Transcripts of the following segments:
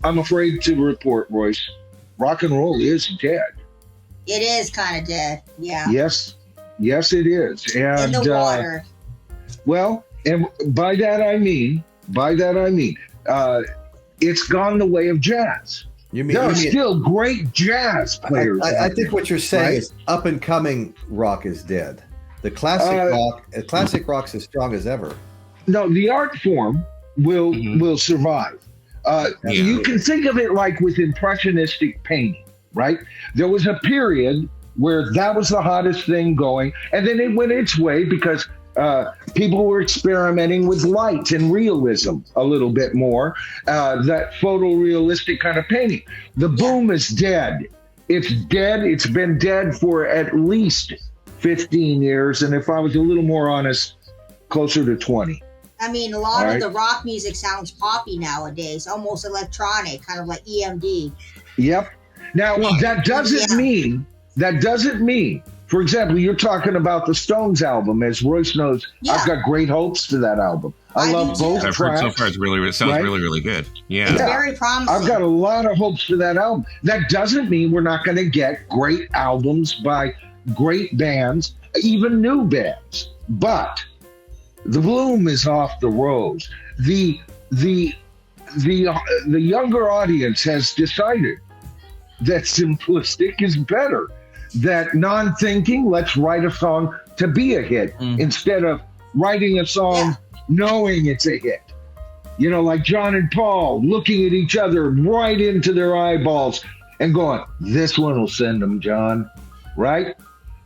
I'm afraid to report, Royce, rock and roll is dead. It is kind of dead. Yeah. Yes, yes, it is. In And the water. well, and by that I mean, it's gone the way of jazz. There are still great jazz players. I think what you're saying right? is up and coming rock is dead. The classic rock's as strong as ever. No, the art form will survive. You can think of it like with impressionistic painting, right? There was a period where that was the hottest thing going, and then it went its way because people were experimenting with light and realism a little bit more, that photorealistic kind of painting. The boom is dead. It's dead. It's been dead for at least 15 years, and if I was a little more honest, closer to 20. I mean, a lot of the rock music sounds poppy nowadays, almost electronic, kind of like EMD. Yep. Now, that doesn't mean, for example, you're talking about the Stones album. As Royce knows, I've got great hopes for that album. I love both I've tracks. heard so far it sounds really, really good. Yeah. It's very promising. I've got a lot of hopes for that album. That doesn't mean we're not going to get great albums by great bands, even new bands. But the bloom is off the rose. The younger audience has decided that simplistic is better. That non-thinking, let's write a song to be a hit instead of writing a song knowing it's a hit. You know, like John and Paul looking at each other right into their eyeballs and going, this one will send them, John, right?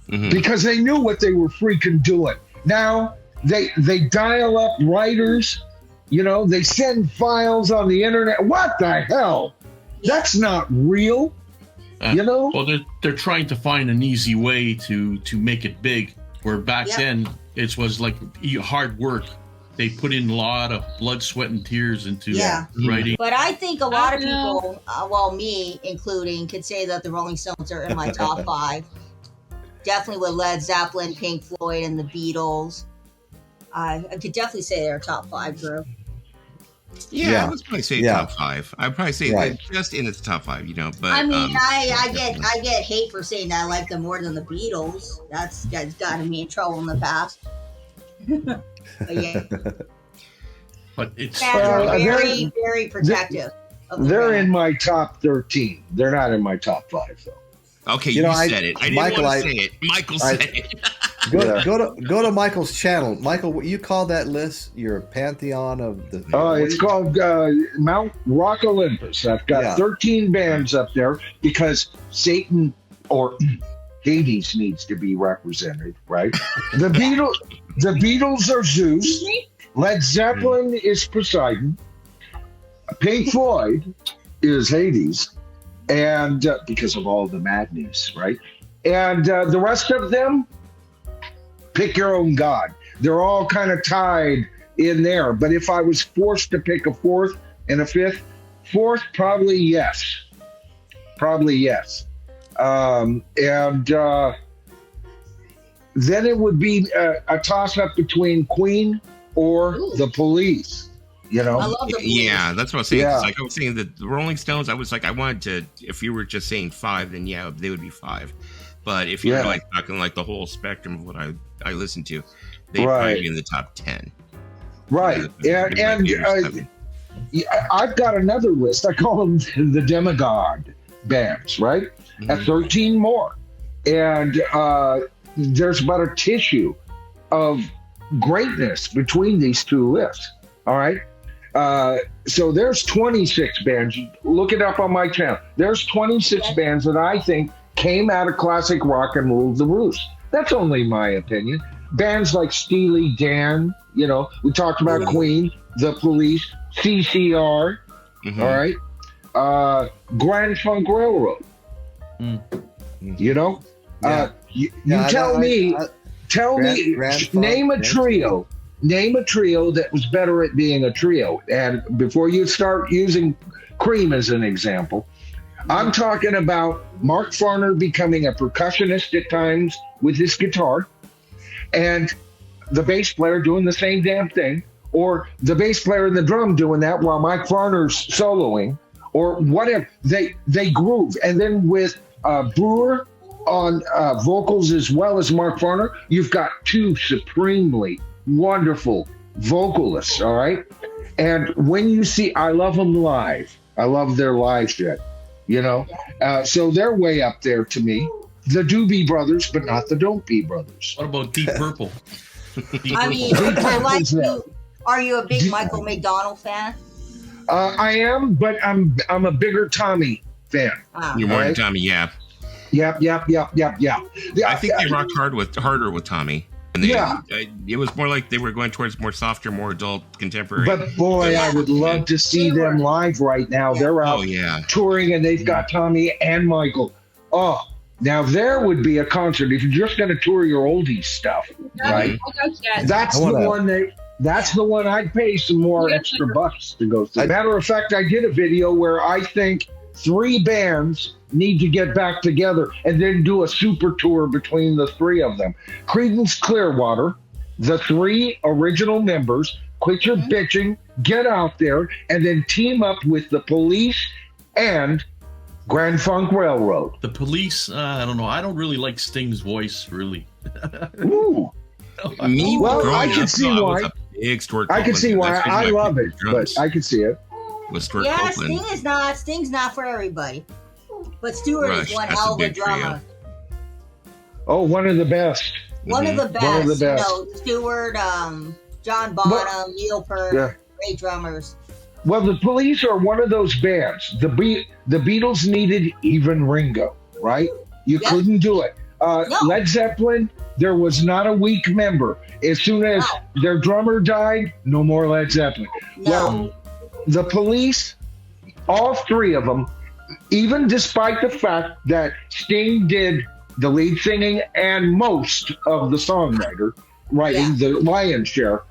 Because they knew what they were freaking doing. Now they dial up writers, you know, they send files on the internet. What the hell? That's not real. You know? Well, they're trying to find an easy way to make it big. Where back then it was like hard work. They put in a lot of blood, sweat, and tears into writing. But I think a lot of people, well, me including, could say that the Rolling Stones are in my top 5. Definitely with Led Zeppelin, Pink Floyd, and the Beatles. I could definitely say they're a top 5 group. Yeah, I would probably say top 5. I'd probably say that just in its top 5, you know. But I mean, I get hate for saying that I like them more than the Beatles. That's gotten me in trouble in the past. But but it's very, very protective. They're in my top 13. They're not in my top 5, though. Okay, you said it. I didn't want to say it. Michael said it. Go to Michael's channel. Michael, what you call that list? Your pantheon of the. It's called Mount Rock Olympus. I've got 13 bands up there because Satan or Hades needs to be represented, right? The Beatles are Zeus. Led Zeppelin is Poseidon. Pink Floyd is Hades, and because of all the madness, right? And the rest of them, pick your own god. They're all kind of tied in there. But if I was forced to pick a fourth and a fifth, probably yes. And then it would be a toss-up between Queen or the Police. You know? I love the Police. Yeah, that's what I was saying. Yeah. Like I was saying that the Rolling Stones, I was like, I wanted to, if you were just saying 5, then they would be 5. But if you're like talking like the whole spectrum of what I listen to, they'd probably be in the top 10. Right. And I've got another list. I call them the demigod bands, right? At 13 more. And there's about a tissue of greatness between these two lists. All right. So there's 26 bands. Look it up on my channel. There's 26 bands that I think came out of classic rock and ruled the roost. That's only my opinion. Bands like Steely Dan, you know, we talked about Queen, The Police, CCR, all right, Grand Funk Railroad. You know, you tell me, name a trio that was better at being a trio. And before you start using Cream as an example, I'm talking about Mark Farner becoming a percussionist at times with his guitar, and the bass player doing the same damn thing, or the bass player and the drum doing that while Mike Farner's soloing, or whatever. They groove. And then with Brewer on vocals as well as Mark Farner, you've got two supremely wonderful vocalists, all right? And when you see, I love them live. I love their live shit, you know? So they're way up there to me. The Doobie Brothers, but not the Don't Be Brothers. What about Deep Purple? I mean, are you a big Michael McDonald fan? I am, but I'm a bigger Tommy fan. You're more than Tommy, yeah. Yep. I think they rocked harder with Tommy. And it was more like they were going towards more softer, more adult, contemporary. But boy, I would love to see them live right now. They're out touring, and they've got Tommy and Michael. Oh, now there would be a concert if you're just going to tour your oldies stuff, right? That's the one I'd pay some more extra bucks to go see. Matter of fact, I did a video where I think 3 bands need to get back together and then do a super tour between the 3 of them. Creedence Clearwater, the 3 original members, quit your bitching, get out there, and then team up with the Police and Grand Funk Railroad. The Police, I don't know. I don't really like Sting's voice, really. Ooh. Well, I can see why. I can see why. I love it, but I can see it. Sting's not for everybody. But Stewart is one hell of a drummer. Oh, one of the best. One of the best. You know, Stewart, John Bonham, Neil Peart, great drummers. Well, the Police are one of those bands. The Beatles needed even Ringo, right? You couldn't do it. Led Zeppelin, there was not a weak member. As soon as their drummer died, no more Led Zeppelin. No. Well, the Police, all 3 of them, even despite the fact that Sting did the lead singing and most of the songwriting, the lion's share,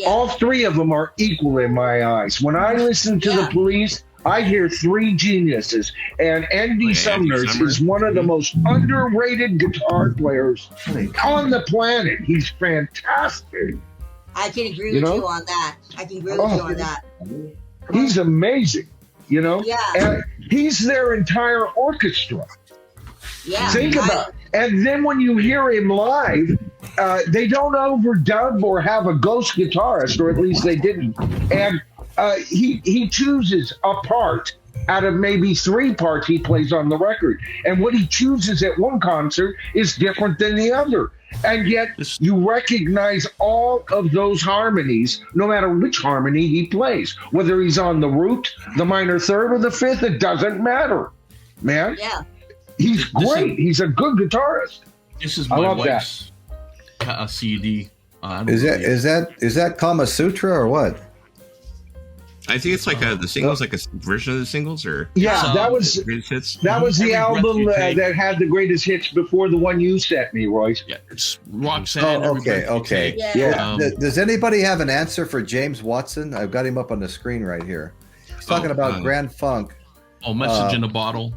all 3 of them are equal in my eyes. When I listen to the Police, I hear 3 geniuses, and Andy Summers is one of the most underrated guitar players on the planet. He's fantastic. I can agree with you on that. He's amazing, you know? Yeah. And he's their entire orchestra. Yeah. Think about it. And then when you hear him live, they don't overdub or have a ghost guitarist, or at least they didn't. And he chooses a part out of maybe 3 parts he plays on the record. And what he chooses at one concert is different than the other. And yet you recognize all of those harmonies, no matter which harmony he plays. Whether he's on the root, the minor third, or the fifth, it doesn't matter, man. Yeah. He's great. He's a good guitarist. This is my wife's CD. Is that Kama Sutra or what? I think it's like the singles, like a version of the singles, or that was the album that had the greatest hits before the one you sent me, Royce. Yeah, it's Roxanne. Oh, okay. Yeah. Does anybody have an answer for James Watson? I've got him up on the screen right here. He's talking about Grand Funk. Oh, Message in a Bottle.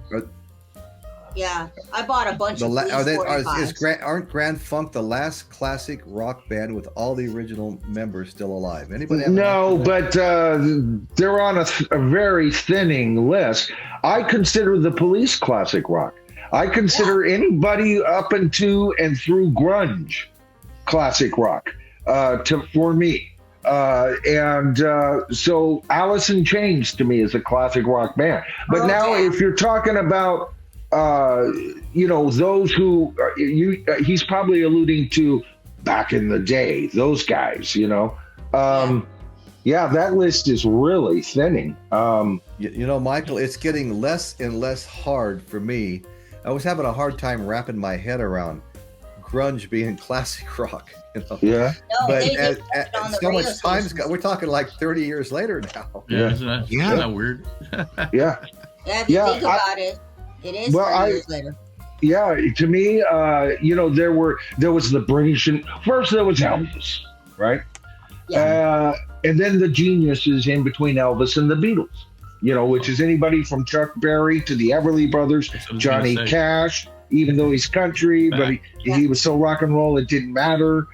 Yeah, I bought a bunch of aren't Grand Funk the last classic rock band with all the original members still alive? Anybody? No, but they're on a very thinning list. I consider the Police classic rock. I consider anybody up into and through grunge classic rock for me. So Alice in Chains to me is a classic rock band. But now if you're talking about those who he's probably alluding to back in the day, those guys, that list is really thinning. Michael, it's getting less and less hard for me. I was having a hard time wrapping my head around grunge being classic rock. Yeah. No, but so much time's got, we're talking like 30 years later now. Yeah. Isn't that weird? Yeah. Yeah, if you think about it. It is 30 years later. Yeah, to me, there was the British, and first there was Elvis, right? Yeah. And then the geniuses in between Elvis and the Beatles, which is anybody from Chuck Berry to the Everly Brothers, Johnny Cash, even though he's country, but he was so rock and roll it didn't matter.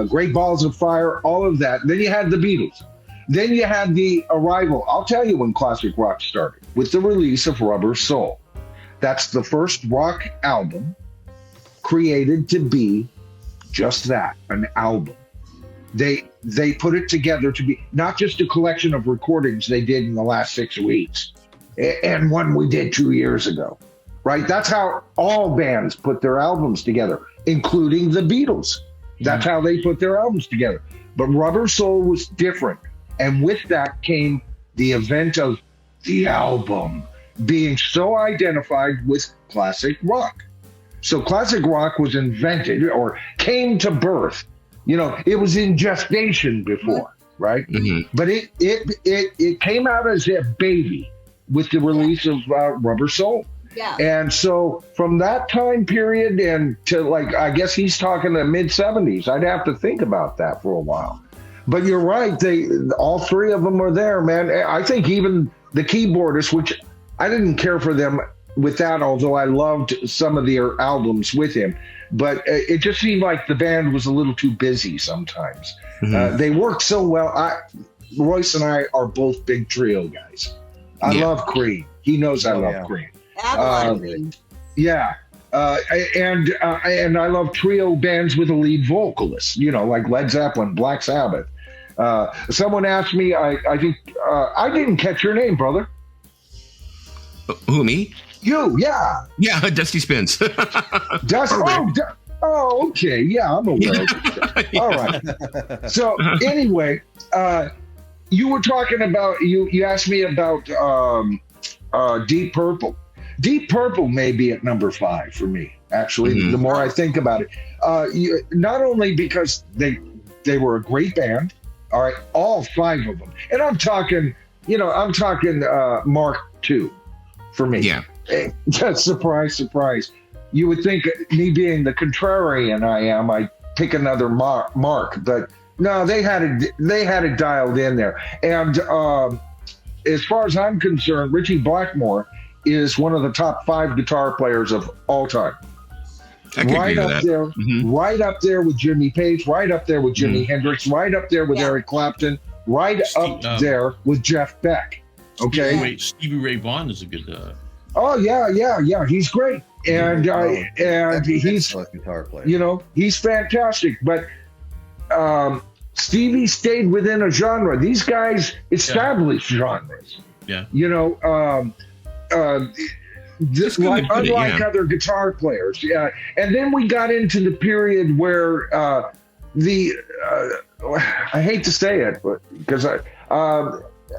Great Balls of Fire, all of that. And then you had the Beatles. Then you had the arrival. I'll tell you when Classic Rocj started, with the release of Rubber Soul. That's the first rock album created to be just that, an album. They put it together to be not just a collection of recordings they did in the last 6 weeks and one we did 2 years ago, right? That's how all bands put their albums together, including the Beatles. That's how they put their albums together. But Rubber Soul was different. And with that came the event of the album being so identified with classic rock. So classic rock was invented or came to birth. You know, it was in gestation before, right? Mm-hmm. But it came out as a baby with the release of Rubber Soul. Yeah. And so from that time period and to like, I guess he's talking the mid 70s. I'd have to think about that for a while. But you're right. All three of them were there, man. I think even the keyboardists, which I didn't care for them with that, although I loved some of their albums with him. But it just seemed like the band was a little too busy sometimes. Mm-hmm. They worked so well. Royce and I are both big Trio guys. I love Creed. He knows I love Creed. Yeah. And I love trio bands with a lead vocalist, you know, like Led Zeppelin, Black Sabbath. Someone asked me, I think, I didn't catch your name, brother. Who, me? You, yeah. Yeah, Dusty Spins. Dusty. Oh, okay. Yeah, I'm aware. All right. So anyway, you were talking about, you asked me about Deep Purple. Deep Purple may be at number 5 for me, actually, the more I think about it. Not only because they were a great band, all right, all 5 of them. And I'm talking Mark II for me. Yeah. Just surprise. You would think me being the contrarian I am, I'd pick another Mark, but no, they had it dialed in there. And as far as I'm concerned, Richie Blackmore is one of the top 5 guitar players of all time. Right up there, right up there with Jimmy Page, right up there with Jimi Hendrix, right up there with Eric Clapton, right up there with Jeff Beck. Okay, Stevie Ray Vaughan is a good. Oh yeah, he's great, and he's a guitar player. You know, he's fantastic. But Stevie stayed within a genre. These guys established genres. Yeah, you know. Unlike other guitar players, and then we got into the period where I hate to say it, but because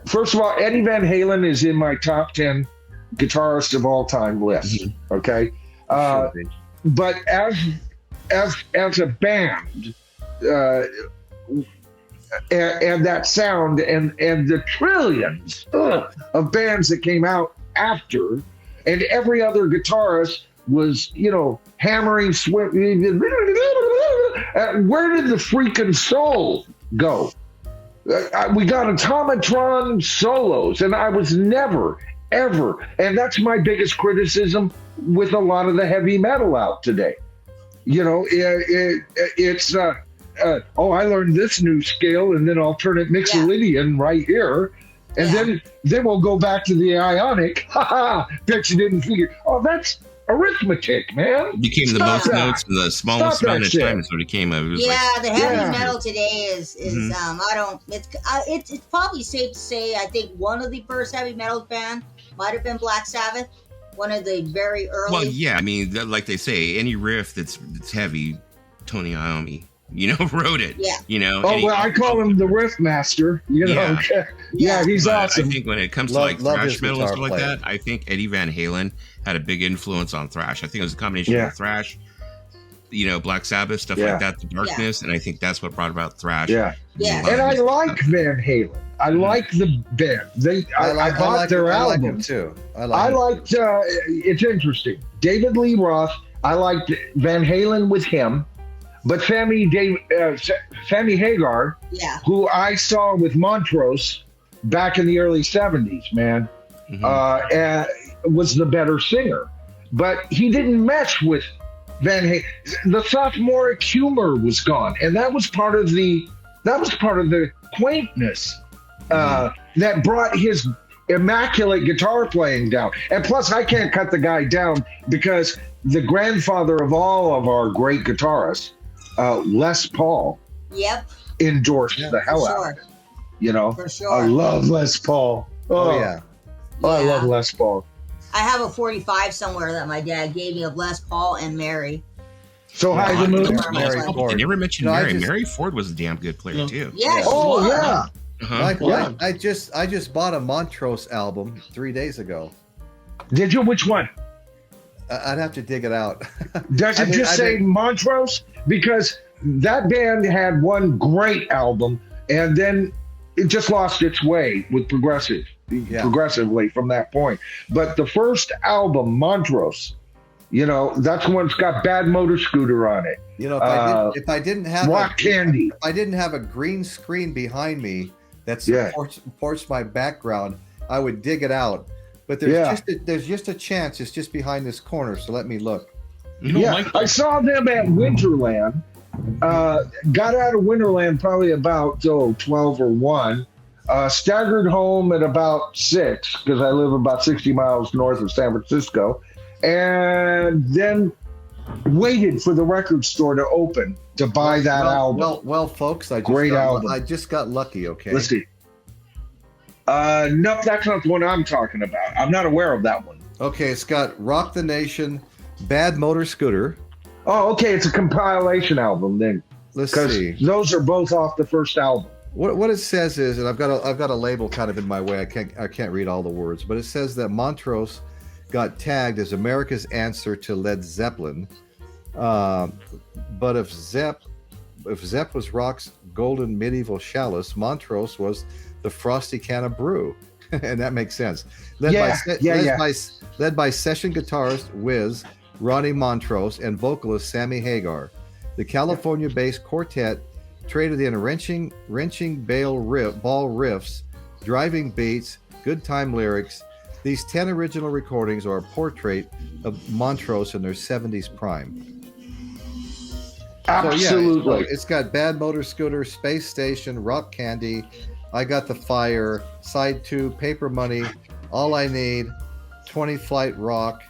first of all, Eddie Van Halen is in my top 10 guitarists of all time list. Okay, but as a band, and that sound and the trillions of bands that came out after. And every other guitarist was, you know, hammering, where did the freaking soul go? We got automatron solos, and I was never, ever, and that's my biggest criticism with a lot of the heavy metal out today. You know, it's I learned this new scale, and then alternate Mixolydian right here. And then we'll go back to the Ionic. Bet you didn't figure. Oh, that's arithmetic, man. It became the most notes in the smallest amount of time. Is what it came of. It was the heavy metal today is it's probably safe to say I think one of the first heavy metal band might have been Black Sabbath. One of the very early. Well, yeah, I mean, like they say, any riff that's heavy, Tony Iommi, you know, wrote it. Yeah. You know. Oh well, I call him the riff master. You know. Yeah, he's awesome. I think when it comes to like thrash metal and stuff like that, I think Eddie Van Halen had a big influence on thrash. I think it was a combination of thrash, you know, Black Sabbath stuff like that, the darkness, and I think that's what brought about thrash. Yeah. And I like Van Halen. I like the band. I bought their album like too. I liked. It's interesting. David Lee Roth. I liked Van Halen with him. But Sammy Hagar, who I saw with Montrose back in the early 70s, man, was the better singer. But he didn't mesh with Van Halen. The sophomoric humor was gone, and that was part of the quaintness that brought his immaculate guitar playing down. And plus, I can't cut the guy down because the grandfather of all of our great guitarists, Les Paul, Yep. endorsed the hell For out sure. of it. You know, For sure. I love Les Paul. Oh yeah. Oh, I love Les Paul. I have a 45 somewhere that my dad gave me of Les Paul and Mary. So high the moon. Mary Ford. I never mentioned No, I Mary. just- Mary Ford was a damn good player too. Yeah. Oh yeah. Michael, Yeah. I just bought a Montrose album 3 days ago. Did you? Which one? I'd have to dig it out. Does it just say Montrose? Because that band had one great album, and then it just lost its way with progressively from that point. But the first album, Montrose, you know, that's the one that's got Bad Motor Scooter on it. You know, if I didn't have Rock Candy. if I didn't have a green screen behind me that Yeah. supports my background, I would dig it out. But there's just a chance it's just behind this corner. So let me look. You know, Yeah, Mike, I saw them at Winterland. Got out of Winterland probably about 12 or 1. Staggered home at about 6 because I live about 60 miles north of San Francisco. And then waited for the record store to open to buy that album. Well, folks, I just got lucky. Okay, Let's see. Nope, that's not the one I'm talking about. I'm not aware of that one. Okay, it's got Rock the Nation, Bad Motor Scooter. Oh, okay, it's a compilation album then. Let's Because see. those are both off the first album. What it says is, and I've got a label kind of in my way. I can't read all the words, but it says that Montrose got tagged as America's answer to Led Zeppelin. But if Zepp was rock's golden medieval chalice, Montrose was the frosty can of brew, and that makes sense. Led by session guitarist Wiz, Ronnie Montrose, and vocalist Sammy Hagar, the California-based quartet traded in wrenching ball riffs, driving beats, good time lyrics. These 10 original recordings are a portrait of Montrose in their 70s prime. Absolutely. So it's got Bad Motor Scooter, Space Station, Rock Candy, I Got the Fire, Side 2, Paper Money, All I Need, 20 Flight Rock,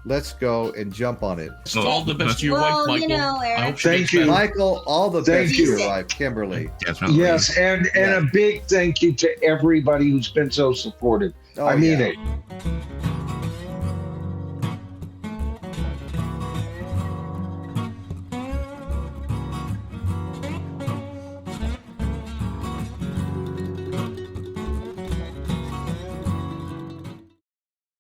Let's Go, and Jump on It. all the best to your Well, wife, Michael. you know, Eric. I hope she Thank gets you. better. Michael, all the Thank best to you. your wife, Kimberly. Definitely. Yes, and a big thank you to everybody who's been so supportive. Oh, I mean yeah. it.